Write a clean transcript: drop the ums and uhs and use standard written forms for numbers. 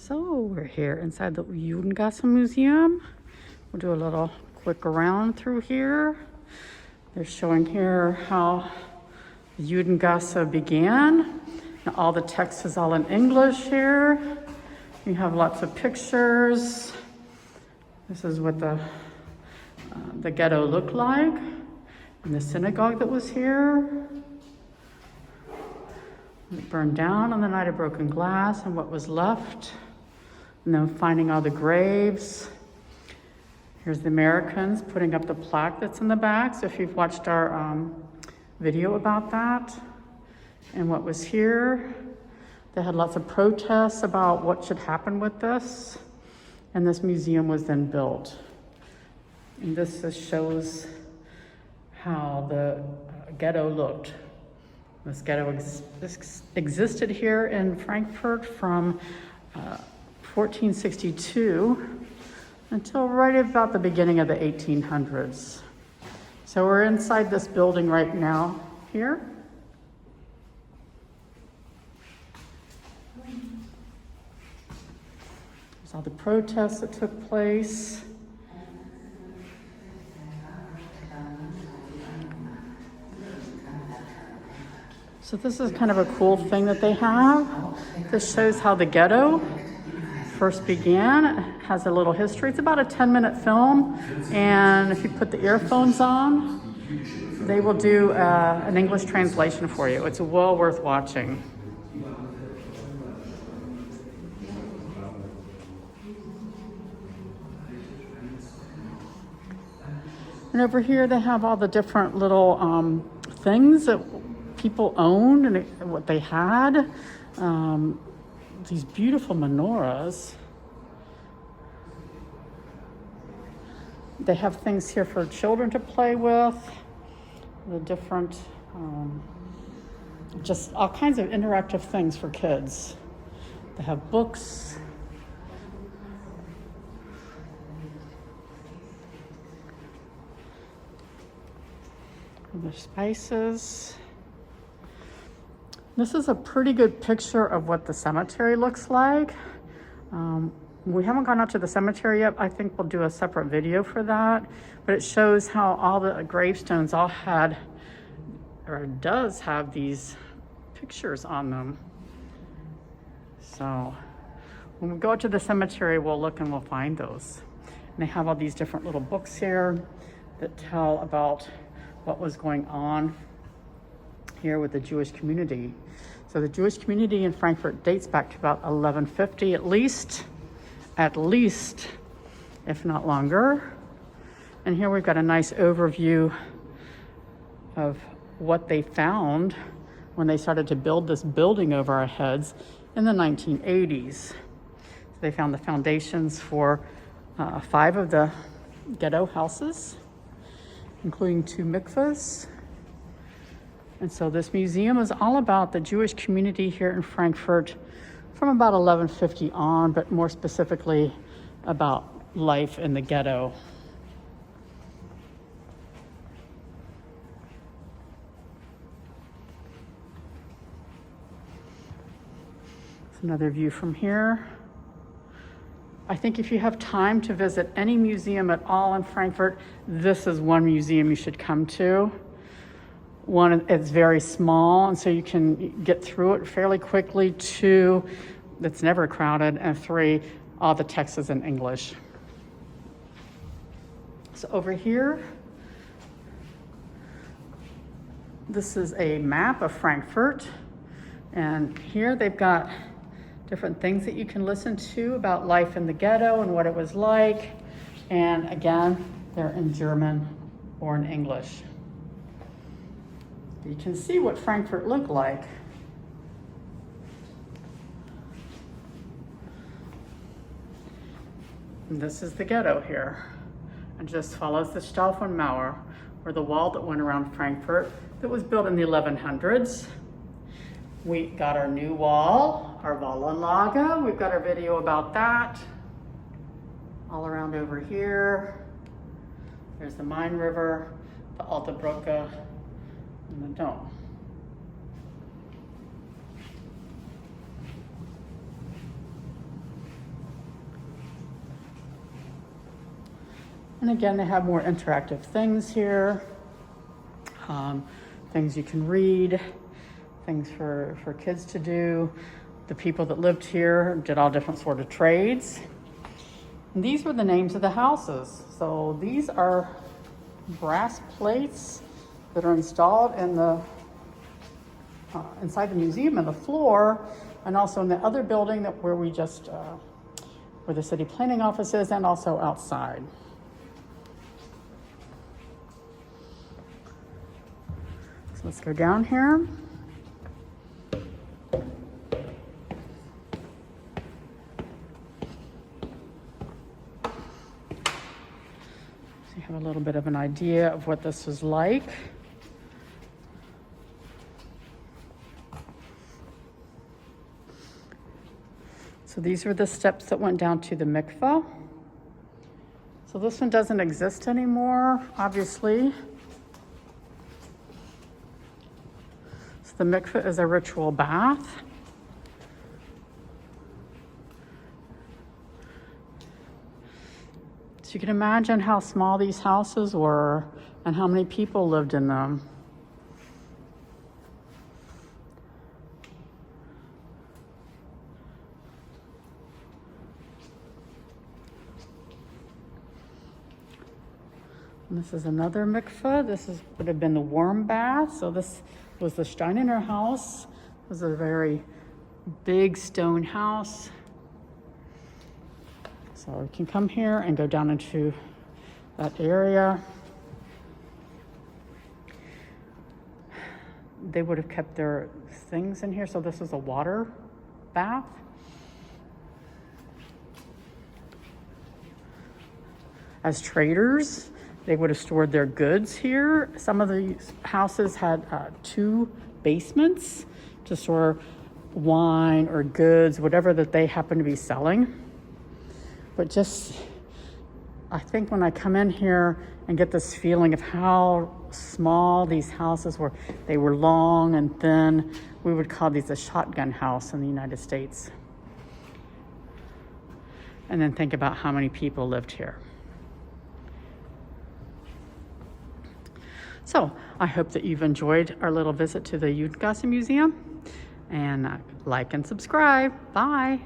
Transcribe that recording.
So we're here inside the Judengasse Museum. We'll do a little quick around through here. They're showing here how the Judengasse began. Now, all the text is all in English here. You have lots of pictures. This is what the ghetto looked like, and the synagogue that was here. It burned down on the night of broken glass and what was left. And then finding all the graves. Here's the Americans putting up the plaque that's in the back. So if you've watched our video about that and what was here, they had lots of protests about what should happen with this. And this museum was then built. And this just shows how the ghetto looked. This ghetto existed here in Frankfurt from 1462 until right about the beginning of the 1800s. So we're inside this building right now here. There's all the protests that took place. So this is kind of a cool thing that they have. This shows how the ghetto first began. It has a little history. It's about a 10-minute film, and if you put the earphones on, they will do an English translation for you. It's well worth watching. And over here they have all the different little things that people owned and what they had. These beautiful menorahs. They have things here for children to play with. The different, just all kinds of interactive things for kids. They have books. And the spices. This is a pretty good picture of what the cemetery looks like. We haven't gone out to the cemetery yet. I think we'll do a separate video for that. But it shows how all the gravestones all had, or does have, these pictures on them. So when we go out to the cemetery, we'll look and we'll find those. And they have all these different little books here that tell about what was going on here with the Jewish community. So the Jewish community in Frankfurt dates back to about 1150 at least, if not longer. And here we've got a nice overview of what they found when they started to build this building over our heads in the 1980s. So they found the foundations for 5 of the ghetto houses, including 2 mikvahs. And so this museum is all about the Jewish community here in Frankfurt from about 1150 on, but more specifically about life in the ghetto. It's another view from here. I think if you have time to visit any museum at all in Frankfurt, this is one museum you should come to. One, it's very small, and so you can get through it fairly quickly. 2, it's never crowded. And 3, all the text is in English. So over here, this is a map of Frankfurt. And here they've got different things that you can listen to about life in the ghetto and what it was like. And again, they're in German or in English. You can see what Frankfurt looked like. And this is the ghetto here. It just follows the Stauffenmauer, or the wall that went around Frankfurt that was built in the 1100s. We got our new wall, our Wallanlage. We've got our video about that. All around over here. There's the Main River, the Alte Brücke, and the dome. And again, they have more interactive things here. Things you can read, things for kids to do. The people that lived here did all different sort of trades. And these were the names of the houses. So these are brass plates that are installed in the inside the museum on the floor, and also in the other building that where the city planning office is, and also outside. So let's go down here. So you have a little bit of an idea of what this was like. So these were the steps that went down to the Mikvah. So this one doesn't exist anymore, obviously. So the Mikvah is a ritual bath. So you can imagine how small these houses were and how many people lived in them. And this is another mikveh. Would have been the warm bath. So this was the Steiner house. It was a very big stone house. So you can come here and go down into that area. They would have kept their things in here. So this is a water bath. As traders, they would have stored their goods here. Some of these houses had 2 basements to store wine or goods, whatever that they happen to be selling. But I think when I come in here and get this feeling of how small these houses were, they were long and thin. We would call these a shotgun house in the United States. And then think about how many people lived here. So I hope that you've enjoyed our little visit to the Judengasse Museum, and like and subscribe. Bye.